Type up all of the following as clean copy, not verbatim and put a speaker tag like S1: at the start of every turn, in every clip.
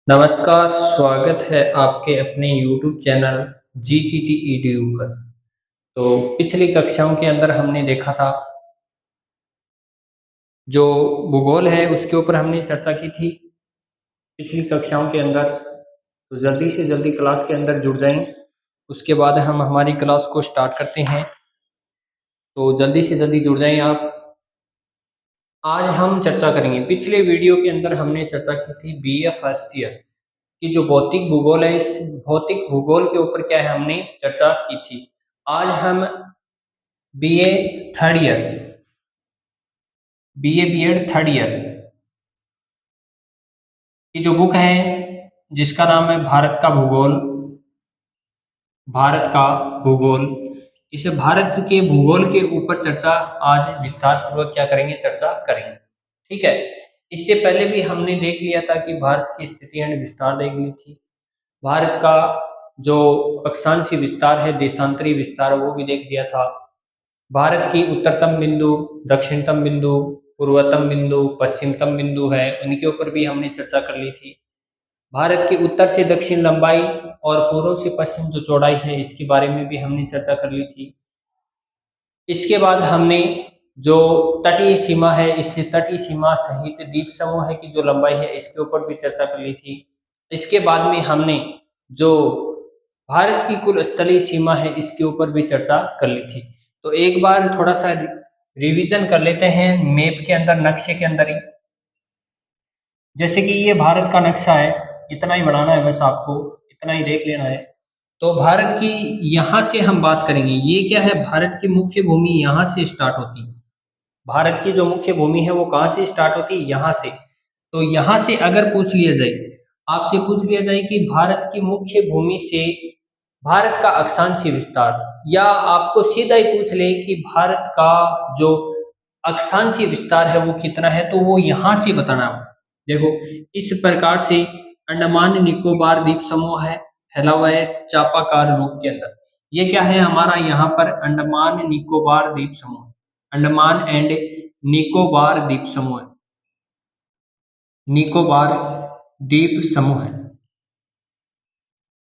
S1: नमस्कार, स्वागत है आपके अपने यूट्यूब चैनल जीटीटी ईडीयू पर। तो पिछली कक्षाओं के अंदर हमने देखा था जो भूगोल है उसके ऊपर हमने चर्चा की थी पिछली कक्षाओं के अंदर। तो जल्दी से जल्दी क्लास के अंदर जुड़ जाएं, उसके बाद हम हमारी क्लास को स्टार्ट करते हैं। तो जल्दी से जल्दी जुड़ जाएं आप। आज हम चर्चा करेंगे, पिछले वीडियो के अंदर हमने चर्चा की थी बीए फर्स्ट ईयर कि जो भौतिक भूगोल है, इस भौतिक भूगोल के ऊपर क्या है हमने चर्चा की थी। आज हम BA third year, BA BEd third year की जो बुक है जिसका नाम है भारत का भूगोल, भारत का भूगोल, इसे भारत के भूगोल के ऊपर चर्चा आज विस्तार पूर्वक क्या करेंगे, चर्चा करेंगे। ठीक है, इससे पहले भी हमने देख लिया था कि भारत की स्थिति एंड विस्तार देख ली थी। भारत का जो अक्षांशीय विस्तार है, देशांतरी विस्तार, वो भी देख लिया था। भारत की उत्तरतम बिंदु, दक्षिणतम बिंदु, पूर्वतम बिंदु, पश्चिमतम बिंदु है, उनके ऊपर भी हमने चर्चा कर ली थी। भारत की उत्तर से दक्षिण लंबाई और पूर्व से पश्चिम जो चौड़ाई है, इसके बारे में भी हमने चर्चा कर ली थी। इसके बाद हमने जो तटीय सीमा है, इससे तटीय सीमा सहित द्वीप समूह है की जो लंबाई है, इसके ऊपर भी चर्चा कर ली थी। इसके बाद में हमने जो भारत की कुल स्थलीय सीमा है, इसके ऊपर भी चर्चा कर ली थी। तो एक बार थोड़ा सा रिवीजन कर लेते हैं मैप के अंदर, नक्शे के अंदर ही। जैसे कि ये भारत का नक्शा है, इतना ही बनाना है बस आपको, इतना ही देख लेना है। तो भारत की यहाँ से हम बात करेंगे, ये क्या है, भारत की मुख्य भूमि यहाँ से स्टार्ट होती है। भारत की जो मुख्य भूमि है वो कहाँ से स्टार्ट होती है, यहाँ से। तो यहाँ से अगर पूछ लिया जाए, आपसे पूछ लिया जाए कि भारत की मुख्य भूमि से भारत का अक्षांशीय विस्तार, या आपको सीधा ही पूछ ले कि भारत का जो अक्षांशीय विस्तार है वो कितना है, तो वो यहाँ से बताना है। देखो, इस प्रकार से अंडमान निकोबार द्वीप समूह है, फैला हुआ है चापाकार रूप के अंदर। ये क्या है हमारा, यहाँ पर अंडमान निकोबार द्वीप समूह, अंडमान एंड निकोबार द्वीप समूह, निकोबार द्वीप समूह है,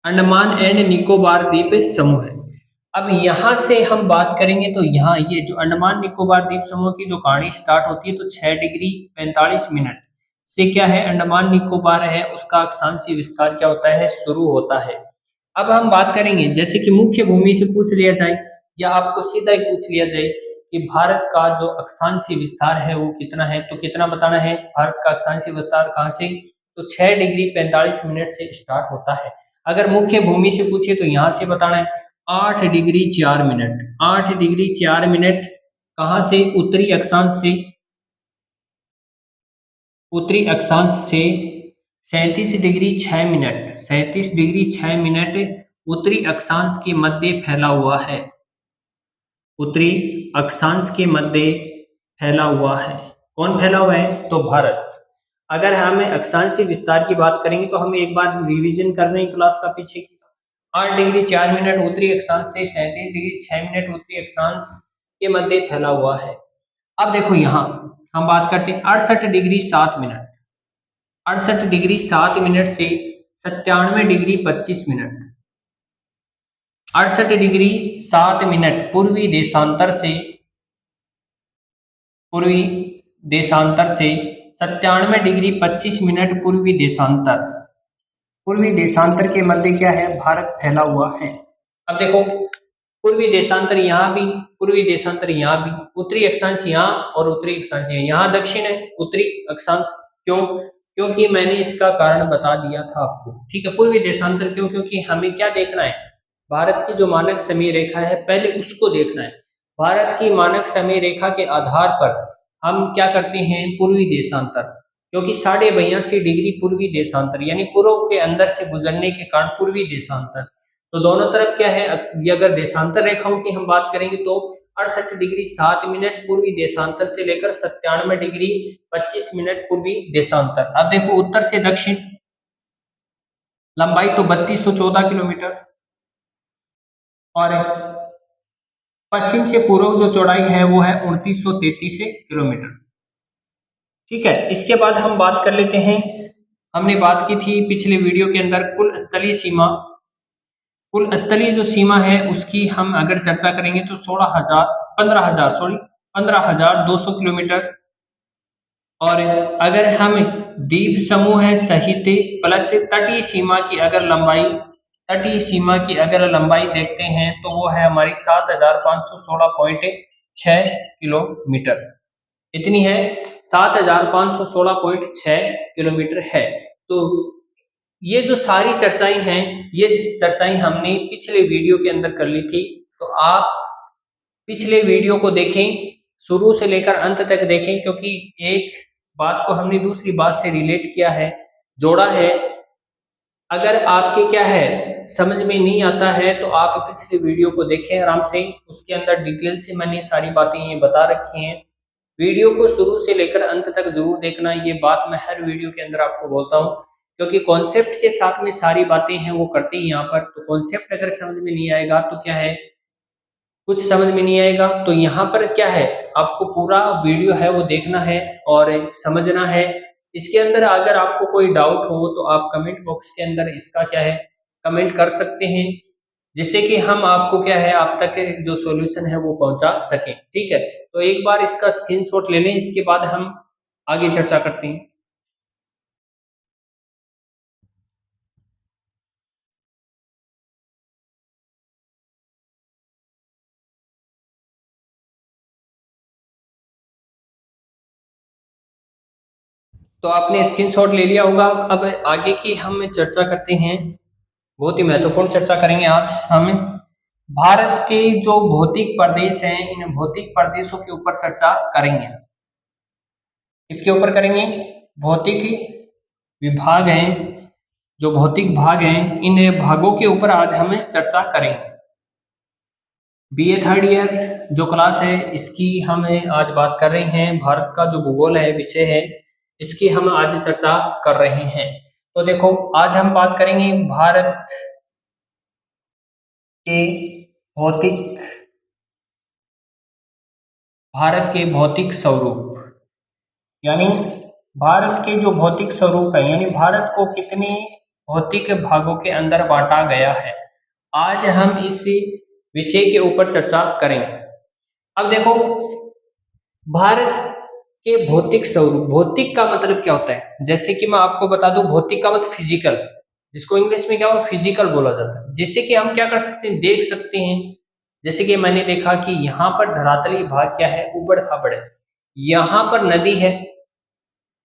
S1: अंडमान एंड निकोबार द्वीप समूह है। अब यहाँ से हम बात करेंगे तो यहाँ ये जो अंडमान निकोबार द्वीप समूह की जो कहानी स्टार्ट होती है, तो 6 डिग्री 45 मिनट से क्या है, अंडमान निकोबार है उसका अक्षांशीय विस्तार क्या होता है, शुरू होता है। अब हम बात करेंगे, जैसे कि मुख्य भूमि से पूछ लिया जाए, या आपको सीधा ही पूछ लिया जाए कि भारत का जो अक्षांशीय विस्तार है वो कितना है, तो कितना बताना है, भारत का अक्षांशीय विस्तार कहाँ से, तो 6 डिग्री 45 मिनट से स्टार्ट होता है। अगर मुख्य भूमि से पूछे तो यहाँ से बताना है 8 डिग्री 4 मिनट, 8 डिग्री 4 मिनट कहाँ से, उत्तरी अक्षांश से, उत्तरी अक्षांश से 37 डिग्री 6 मिनट, 37 डिग्री 6 मिनट उत्तरी अक्षांश के मध्य फैला हुआ है, उत्तरी अक्षांश के मध्य फैला हुआ है। कौन फैला हुआ है, तो भारत। अगर हमें अक्षांशीय विस्तार की बात करेंगे तो हमें एक बार रिवीजन कर रहे हैं क्लास का पीछे। 8 डिग्री 4 मिनट उत्तरी अक्षांश से 37 डिग्री 6 मिनट उत्तरी अक्षांश के मध्य फैला हुआ है। अब देखो यहाँ हम बात करते हैं 68 डिग्री 7 मिनट, 68 डिग्री 7 मिनट से 97 डिग्री 25 मिनट, 68 डिग्री 7 मिनट पूर्वी देशांतर से, पूर्वी देशांतर से 97 डिग्री 25 मिनट पूर्वी देशांतर, पूर्वी देशांतर के मध्य क्या है, भारत फैला हुआ है। अब देखो, पूर्वी देशांतर यहाँ भी, पूर्वी देशांतर यहाँ भी, उत्तरी अक्षांश यहाँ और उत्तरी अक्षांश यहाँ, यहाँ दक्षिण है उत्तरी अक्षांश। क्यों, क्योंकि मैंने इसका कारण बता दिया था आपको। ठीक है, पूर्वी देशांतर क्यों, क्योंकि हमें क्या देखना है, भारत की जो मानक समय रेखा है पहले उसको देखना है। भारत की मानक समय रेखा के आधार पर हम क्या करते हैं, पूर्वी देशांतर, क्योंकि 82.5 डिग्री पूर्वी देशांतर यानी पूर्व के अंदर से गुजरने के कारण पूर्वी देशांतर। तो दोनों तरफ क्या है, ये अगर देशांतर रेखाओं की हम बात करेंगे तो 68 डिग्री 7 मिनट पूर्वी देशांतर से लेकर 97 डिग्री 25 मिनट पूर्वी देशांतर। अब देखो, उत्तर से दक्षिण लंबाई तो 3214 किलोमीटर, और पश्चिम से पूर्व जो चौड़ाई है वो है 2933 किलोमीटर। ठीक है, इसके बाद हम बात कर लेते हैं हमने बात की थी पिछले वीडियो के अंदर कुल स्थलीय जो सीमा है उसकी हम अगर चर्चा करेंगे तो 15,200 किलोमीटर। और अगर हम द्वीप समूह है सहित प्लस तटीय सीमा की अगर लंबाई देखते हैं तो वो है हमारी 7,516.6 किलोमीटर। इतनी है, 7,516.6 किलोमीटर है। तो ये जो सारी चर्चाएं हैं, ये चर्चाएं हमने पिछले वीडियो के अंदर कर ली थी। तो आप पिछले वीडियो को देखें, शुरू से लेकर अंत तक देखें, क्योंकि एक बात को हमने दूसरी बात से रिलेट किया है, जोड़ा है। अगर आपके क्या है समझ में नहीं आता है तो आप पिछले वीडियो को देखें आराम से, उसके अंदर डिटेल से मैंने सारी बातें ये बता रखी हैं। वीडियो को शुरू से लेकर अंत तक जरूर देखना, ये बात मैं हर वीडियो के अंदर आपको बोलता हूँ, क्योंकि कॉन्सेप्ट के साथ में सारी बातें हैं वो करते हैं यहाँ पर। तो कॉन्सेप्ट अगर समझ में नहीं आएगा तो क्या है, कुछ समझ में नहीं आएगा, तो यहाँ पर क्या है आपको पूरा वीडियो है वो देखना है और समझना है। इसके अंदर अगर आपको कोई डाउट हो तो आप कमेंट बॉक्स के अंदर इसका क्या है कमेंट कर सकते हैं, जिससे कि हम आपको क्या है आप तक जो सॉल्यूशन है वो पहुंचा सकें। ठीक है, तो एक बार इसका स्क्रीनशॉट ले लें, इसके बाद हम आगे चर्चा करते हैं। तो आपने स्क्रीनशॉट ले लिया होगा। अब आगे की हम चर्चा करते हैं, बहुत ही महत्वपूर्ण चर्चा करेंगे आज हम। भारत के जो भौतिक प्रदेश हैं, इन भौतिक प्रदेशों के ऊपर चर्चा करेंगे। इसके ऊपर करेंगे, भौतिक विभाग हैं, जो भौतिक भाग हैं, इन भागों के ऊपर आज हम चर्चा करेंगे। बीए थर्ड ईयर जो क्लास है इसकी हम आज बात कर रहे हैं। भारत का जो भूगोल है विषय है, इसकी हम आज चर्चा कर रहे हैं। तो देखो, आज हम बात करेंगे के भौतिक भारत के भौतिक स्वरूप, यानी भारत के जो भौतिक स्वरूप है, यानी भारत को कितने भौतिक भागों के अंदर बांटा गया है, आज हम इस विषय के ऊपर चर्चा करेंगे। अब देखो, भारत के भौतिक स्वरूप, भौतिक का मतलब क्या होता है, जैसे कि मैं आपको बता दूं, भौतिक का मतलब फिजिकल, जिसको इंग्लिश में क्या हो फिजिकल बोला जाता है, जिससे कि हम क्या कर सकते हैं, देख सकते हैं। जैसे कि मैंने देखा कि यहाँ पर धरातलीय भाग क्या है, उबड़ खाबड़ है, यहाँ पर नदी है,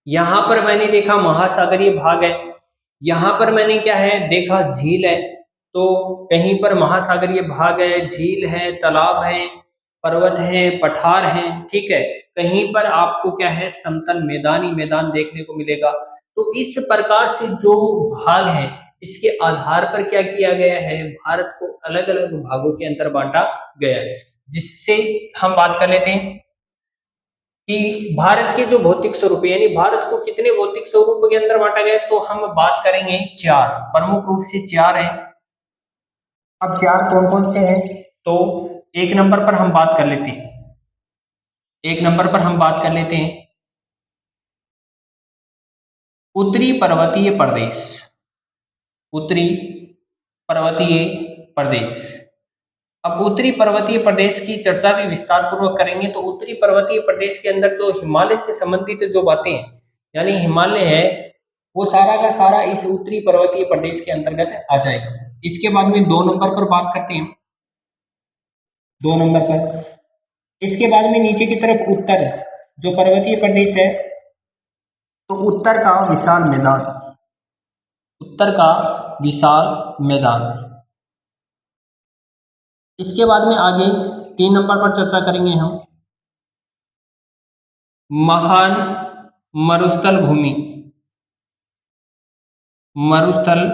S1: यहाँ पर मैंने देखा महासागरीय भाग है, यहाँ पर मैंने क्या है देखा झील है। तो कहीं पर महासागरीय भाग है, झील है, तालाब है, पर्वत है, पठार है, ठीक है। कहीं पर आपको क्या है समतल मैदानी मैदान देखने को मिलेगा। तो इस प्रकार से जो भाग है, इसके आधार पर क्या किया गया है, भारत को अलग अलग भागों के अंदर बांटा गया है। जिससे हम बात कर लेते हैं कि भारत के जो भौतिक स्वरूप है, यानी भारत को कितने भौतिक स्वरूप के अंदर बांटा गया है, तो हम बात करेंगे चार, प्रमुख रूप से चार है। अब चार कौन कौन से हैं, तो एक नंबर पर हम बात कर लेते हैं, एक नंबर पर हम बात कर लेते हैं उत्तरी पर्वतीय प्रदेश, उत्तरी पर्वतीय प्रदेश। अब उत्तरी पर्वतीय प्रदेश की चर्चा भी विस्तार पूर्वक करेंगे। तो उत्तरी पर्वतीय प्रदेश के अंदर जो हिमालय से संबंधित जो बातें हैं, यानी हिमालय है, वो सारा का सारा इस उत्तरी पर्वतीय प्रदेश के अंतर्गत आ जाएगा। इसके बाद में दो नंबर पर बात करते हैं, दो नंबर पर, इसके बाद में नीचे की तरफ उत्तर जो पर्वतीय प्रदेश है, तो उत्तर का विशाल मैदान, उत्तर का विशाल मैदान। इसके बाद में आगे तीन नंबर पर चर्चा करेंगे हम महान मरुस्थल भूमि, मरुस्थल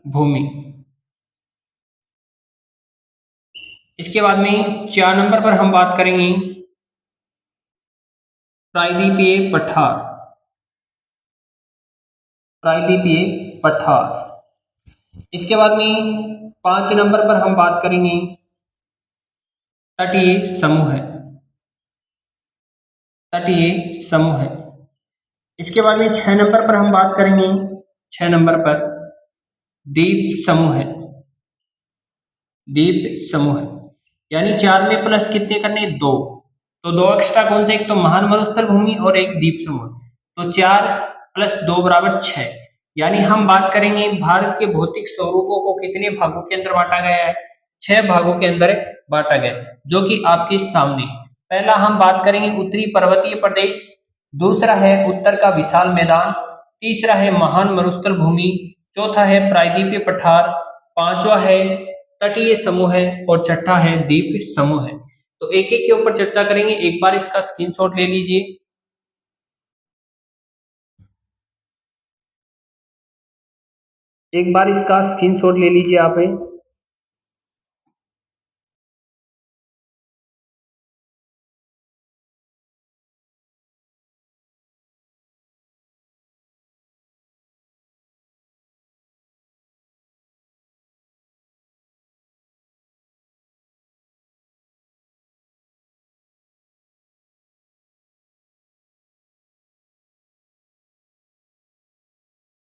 S1: भूमि। इसके बाद में चार नंबर पर हम बात करेंगे प्रायद्वीपीय पठार, प्रायद्वीपीय पठार। इसके बाद में पांच नंबर पर हम बात करेंगे तटीय समूह, तटीय समूह। इसके बाद में छह नंबर पर हम बात करेंगे 6 नंबर पर द्वीप समूह है, द्वीप समूह है। यानी 4 में प्लस कितने करने, 2। तो 2 एक्स्ट्रा कौन से, एक तो महान मरुस्थल भूमि और एक द्वीप समूह। तो 4 प्लस 2 बराबर 6। यानी हम बात करेंगे भारत के भौतिक स्वरूपों को कितने भागों के अंदर बांटा गया है, 6 भागों के अंदर बांटा गया है, जो कि आपके सामने। पहला हम बात करेंगे उत्तरी पर्वतीय प्रदेश, दूसरा है उत्तर का विशाल मैदान, तीसरा है महान मरुस्थल भूमि, चौथा है प्रायद्वीपीय पठार, पांचवा है तटीय समूह है और छठा है द्वीप समूह है। तो एक एक के ऊपर चर्चा करेंगे। एक बार इसका स्क्रीनशॉट ले लीजिए। एक बार इसका स्क्रीनशॉट ले लीजिए आप।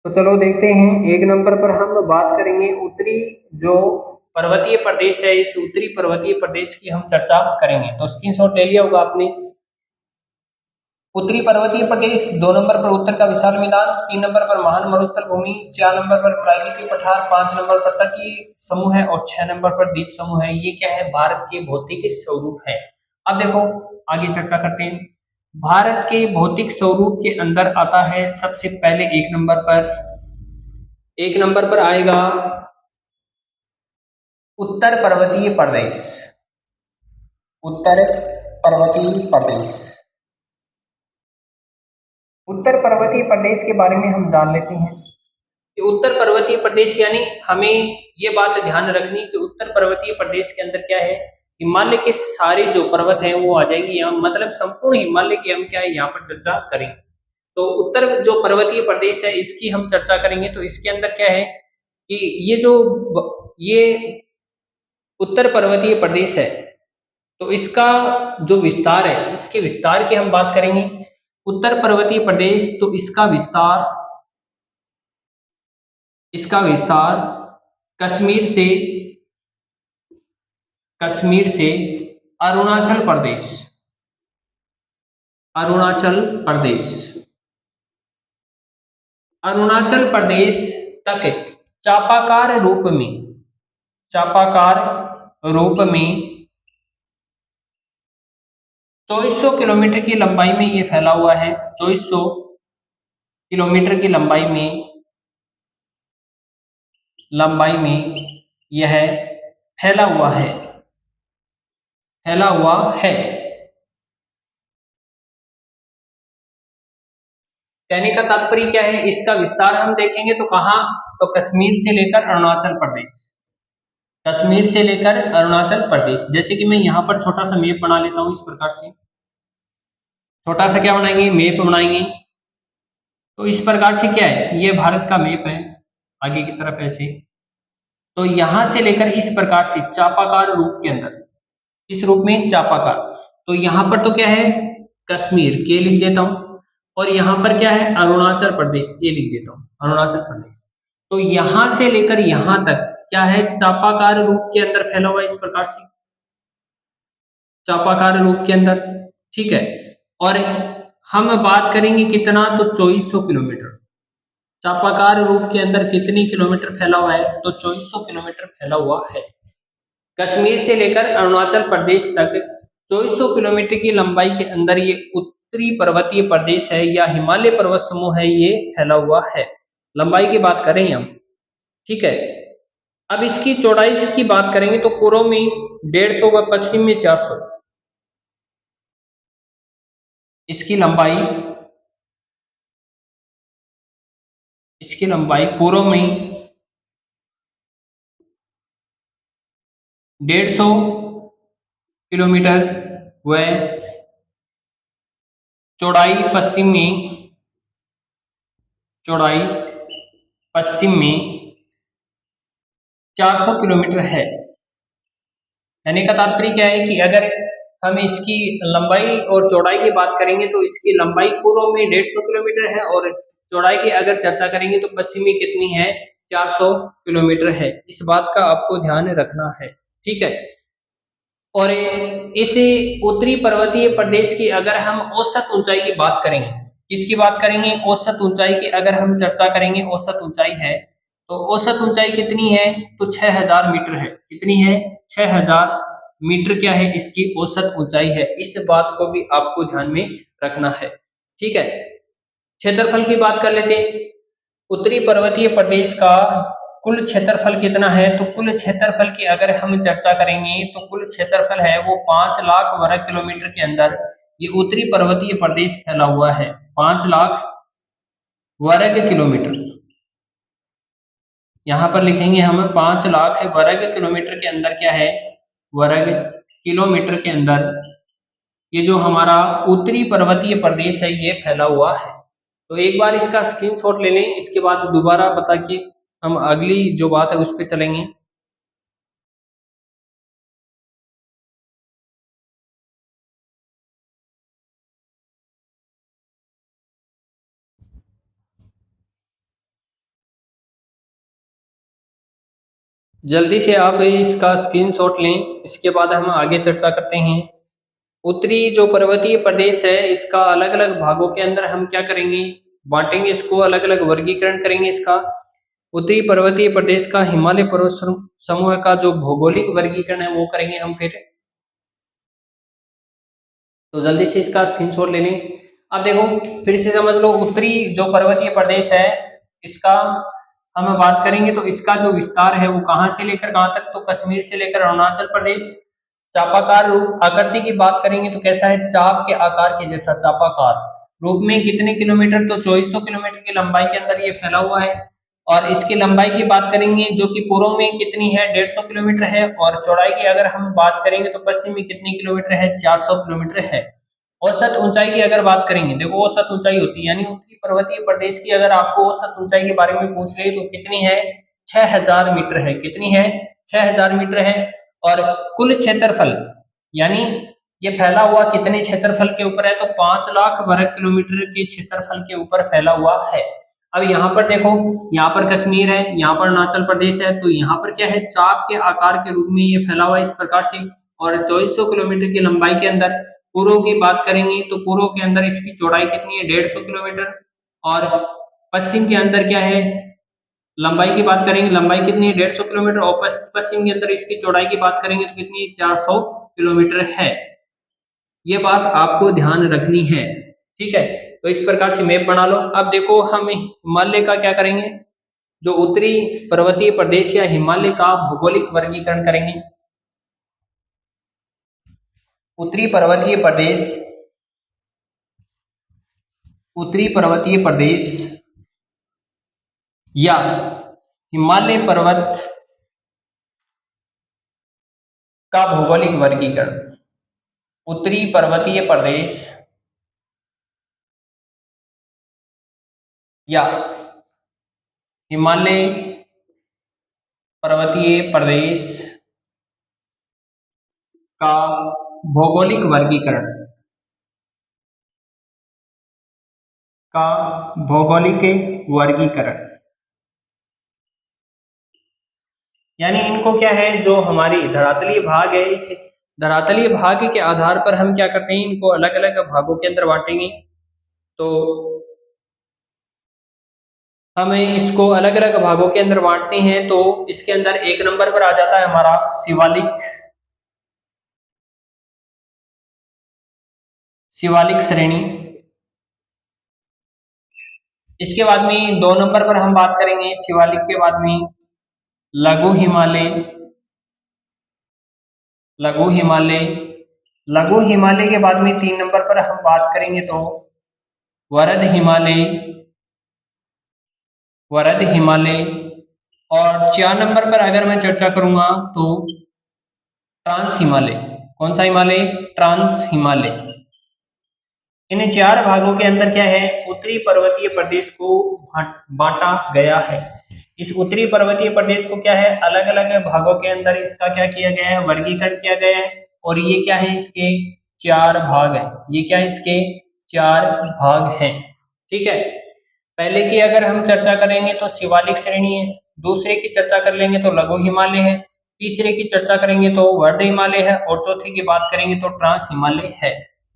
S1: तो चलो देखते हैं। एक नंबर पर हम बात करेंगे उत्तरी जो पर्वतीय प्रदेश है, इस उत्तरी पर्वतीय प्रदेश की हम चर्चा करेंगे। तो स्क्रीनशॉट ले लिया होगा आपने। उत्तरी पर्वतीय प्रदेश, 2 नंबर पर उत्तर का विशाल मैदान, 3 नंबर पर महान मरुस्थल भूमि, 4 नंबर पर प्रायद्वीपीय पठार, 5 नंबर पर तटीय समूह है और 6 नंबर पर द्वीप समूह है। ये क्या है, भारत के भौतिक स्वरूप है। अब देखो आगे चर्चा करते हैं। भारत के भौतिक स्वरूप के अंदर आता है सबसे पहले एक नंबर पर आएगा उत्तर पर्वतीय प्रदेश, उत्तर पर्वतीय प्रदेश। उत्तर पर्वतीय प्रदेश के बारे में हम जान लेते हैं कि उत्तर पर्वतीय प्रदेश यानी हमें ये बात ध्यान रखनी कि उत्तर पर्वतीय प्रदेश के अंदर क्या है, हिमालय के सारे जो पर्वत हैं वो आ जाएंगे यहाँ, मतलब संपूर्ण हिमालय की हम क्या है यहाँ पर चर्चा करेंगे। तो उत्तर जो पर्वतीय प्रदेश है इसकी हम चर्चा करेंगे। तो इसके अंदर क्या है कि ये उत्तर पर्वतीय प्रदेश है, तो इसका जो विस्तार है, इसके विस्तार की हम बात करेंगे। उत्तर पर्वतीय प्रदेश, तो इसका विस्तार कश्मीर से अरुणाचल प्रदेश, अरुणाचल प्रदेश तक चापाकार रूप में 2400 किलोमीटर की लंबाई में ये फैला हुआ है। 2400 किलोमीटर की लंबाई में यह फैला हुआ है। कहने का तात्पर्य क्या है, इसका विस्तार हम देखेंगे तो कहाँ, तो कश्मीर से लेकर अरुणाचल प्रदेश। जैसे कि मैं यहाँ पर छोटा सा मैप बना लेता हूँ। इस प्रकार से छोटा सा क्या बनाएंगे, मैप बनाएंगे। तो इस प्रकार से क्या है, ये भारत का मैप है आगे की तरफ ऐसे। तो यहाँ से लेकर इस प्रकार से चापाकार रूप के अंदर, इस रूप में चापाकार, तो यहाँ पर तो क्या है कश्मीर, के लिख देता हूँ, और यहाँ पर क्या है अरुणाचल प्रदेश, ये लिख देता हूँ अरुणाचल प्रदेश। तो यहाँ से लेकर यहाँ तक क्या है, चापाकार रूप के अंदर फैला हुआ इस प्रकार से, चापाकार रूप के अंदर, ठीक है। और हम बात करेंगे कितना, तो 2400 किलोमीटर। चापाकार रूप के अंदर कितनी किलोमीटर फैला हुआ है, तो 2400 किलोमीटर फैला हुआ है। कश्मीर से लेकर अरुणाचल प्रदेश तक 2400 किलोमीटर की लंबाई के अंदर ये उत्तरी पर्वतीय प्रदेश है या हिमालय पर्वत समूह है, ये फैला हुआ है। लंबाई की बात करें हम, ठीक है। अब इसकी चौड़ाई की बात करेंगे तो पूर्व में 150 व पश्चिम में 400। इसकी लंबाई पूर्व में 150 किलोमीटर व चौड़ाई पश्चिम में 400 किलोमीटर है। कहने का तात्पर्य क्या है कि अगर हम इसकी लंबाई और चौड़ाई की बात करेंगे तो इसकी लंबाई पूर्व में 150 किलोमीटर है और चौड़ाई की अगर चर्चा करेंगे तो पश्चिमी कितनी है, 400 किलोमीटर है। इस बात का आपको ध्यान रखना है, ठीक है। और इस उत्तरी पर्वतीय प्रदेश की अगर हम औसत ऊंचाई की बात करेंगे, किसकी बात करेंगे, औसत ऊंचाई की अगर हम चर्चा करेंगे, औसत ऊंचाई है तो औसत ऊंचाई कितनी है, तो 6000 मीटर है। कितनी है, 6000 मीटर क्या है इसकी औसत ऊंचाई है। इस बात को भी आपको ध्यान में रखना है, ठीक है। क्षेत्रफल की बात कर लेते हैं। उत्तरी पर्वतीय प्रदेश का कुल क्षेत्रफल कितना है, तो कुल क्षेत्रफल की अगर हम चर्चा करेंगे तो कुल क्षेत्रफल है वो 5 लाख वर्ग किलोमीटर के अंदर ये उत्तरी पर्वतीय प्रदेश फैला हुआ है। 5 लाख वर्ग किलोमीटर, यहाँ पर लिखेंगे हम 5 लाख वर्ग किलोमीटर के अंदर क्या है, वर्ग किलोमीटर के अंदर ये जो हमारा उत्तरी पर्वतीय प्रदेश है ये फैला हुआ है। तो एक बार इसका स्क्रीनशॉट ले लें, इसके बाद दोबारा बता के हम अगली जो बात है उस पर चलेंगे। जल्दी से आप इसका स्क्रीनशॉट लें, इसके बाद हम आगे चर्चा करते हैं। उत्तरी जो पर्वतीय प्रदेश है इसका अलग अलग भागों के अंदर हम क्या करेंगे, बांटेंगे, इसको अलग अलग वर्गीकरण करेंगे इसका। उत्तरी पर्वतीय प्रदेश का हिमालय पर्वत समूह का जो भौगोलिक वर्गीकरण है वो करेंगे हम फिर। तो जल्दी से इसका स्क्रीनशॉट ले लें। अब देखो फिर से समझ लो, उत्तरी जो पर्वतीय प्रदेश है इसका हम बात करेंगे तो इसका जो विस्तार है वो कहाँ से लेकर कहाँ तक, तो कश्मीर से लेकर अरुणाचल प्रदेश। चापाकार रूप आकृति की बात करेंगे तो कैसा है, चाप के आकार के जैसा चापाकार रूप में। कितने किलोमीटर, तो 2400 किलोमीटर की लंबाई के अंदर ये फैला हुआ है। और इसकी लंबाई की बात करेंगे जो कि पूर्व में कितनी है, 150 किलोमीटर है। और चौड़ाई की अगर हम बात करेंगे तो पश्चिम में कितनी किलोमीटर है, 400 किलोमीटर है। औसत ऊंचाई की अगर बात करेंगे, देखो औसत ऊंचाई होती है, यानी उत्तरी पर्वतीय प्रदेश की अगर आपको औसत ऊंचाई के बारे में पूछ रहे तो कितनी है, 6000 मीटर है। कितनी है, 6000 मीटर है। और कुल क्षेत्रफल यानी ये फैला हुआ कितने क्षेत्रफल के ऊपर है, तो 5 लाख वर्ग किलोमीटर के क्षेत्रफल के ऊपर फैला हुआ है। अब यहाँ पर देखो, यहाँ पर कश्मीर है, यहाँ पर अरुणाचल प्रदेश है, तो यहाँ पर क्या है, चाप के आकार के रूप में ये फैला हुआ है इस प्रकार से। और 2400 किलोमीटर की लंबाई के अंदर पूर्व की बात करेंगे तो पूर्व के अंदर इसकी चौड़ाई कितनी है, 150 किलोमीटर। और पश्चिम के अंदर क्या है, लंबाई की बात करेंगे, लंबाई कितनी है, 150 किलोमीटर। और पश्चिम के अंदर इसकी चौड़ाई की बात करेंगे तो कितनी, 400 किलोमीटर है। ये बात आपको ध्यान रखनी है, ठीक है। तो इस प्रकार से मैप बना लो। अब देखो हम हिमालय का क्या करेंगे, जो उत्तरी पर्वतीय प्रदेश या हिमालय का भौगोलिक वर्गीकरण करेंगे। उत्तरी पर्वतीय प्रदेश, उत्तरी पर्वतीय प्रदेश या हिमालय पर्वत का भौगोलिक वर्गीकरण। उत्तरी पर्वतीय प्रदेश या हिमालय पर्वतीय प्रदेश का भौगोलिक वर्गीकरण, का भौगोलिक वर्गीकरण यानी इनको क्या है, जो हमारी धरातलीय भाग है, इस धरातलीय भाग के आधार पर हम क्या करते हैं, इनको अलग अलग भागों के अंदर बांटेंगे। तो हमें इसको अलग अलग भागों के अंदर बांटते हैं तो इसके अंदर एक नंबर पर आ जाता है हमारा शिवालिक, शिवालिक श्रेणी। इसके बाद में 2 नंबर पर हम बात करेंगे शिवालिक के बाद में लघु हिमालय, लघु हिमालय। लघु हिमालय के बाद में 3 नंबर पर हम बात करेंगे तो वरद हिमालय, वरद हिमालय। और 4 नंबर पर अगर मैं चर्चा करूंगा तो ट्रांस हिमालय। कौन सा हिमालय, ट्रांस हिमालय। इन 4 भागों के अंदर क्या है, उत्तरी पर्वतीय प्रदेश को बांटा गया है। इस उत्तरी पर्वतीय प्रदेश को क्या है, अलग अलग भागों के अंदर इसका क्या किया गया है, वर्गीकरण किया गया है। और ये क्या है, इसके 4 भाग हैं। ये क्या है, इसके 4 भाग हैं, ठीक है। पहले की अगर हम चर्चा करेंगे तो शिवालिक श्रेणी है, दूसरे की चर्चा कर लेंगे तो लघु हिमालय है, तीसरे की चर्चा करेंगे तो वर्ध हिमालय है और चौथे की बात करेंगे तो ट्रांस हिमालय है।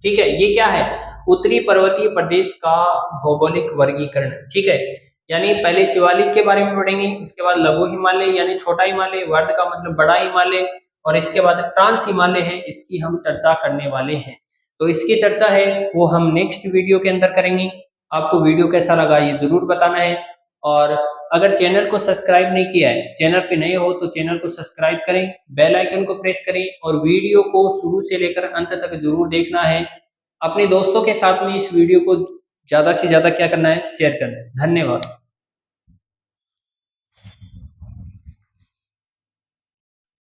S1: ठीक है, ये क्या है, उत्तरी पर्वतीय प्रदेश का भौगोलिक वर्गीकरण। ठीक है, यानी पहले शिवालिक के बारे में पढ़ेंगे, उसके बाद लघु हिमालय यानी छोटा हिमालय, वर्ध का मतलब बड़ा हिमालय, और इसके बाद ट्रांस हिमालय है, इसकी हम चर्चा करने वाले हैं। तो इसकी चर्चा है वो हम नेक्स्ट वीडियो के अंदर करेंगे। आपको वीडियो कैसा लगा ये जरूर बताना है, और अगर चैनल को सब्सक्राइब नहीं किया है, चैनल पे नए हो तो चैनल को सब्सक्राइब करें, बेल आइकन को प्रेस करें और वीडियो को शुरू से लेकर अंत तक जरूर देखना है। अपने दोस्तों के साथ में इस वीडियो को ज्यादा से ज्यादा क्या करना है, शेयर करना है। धन्यवाद।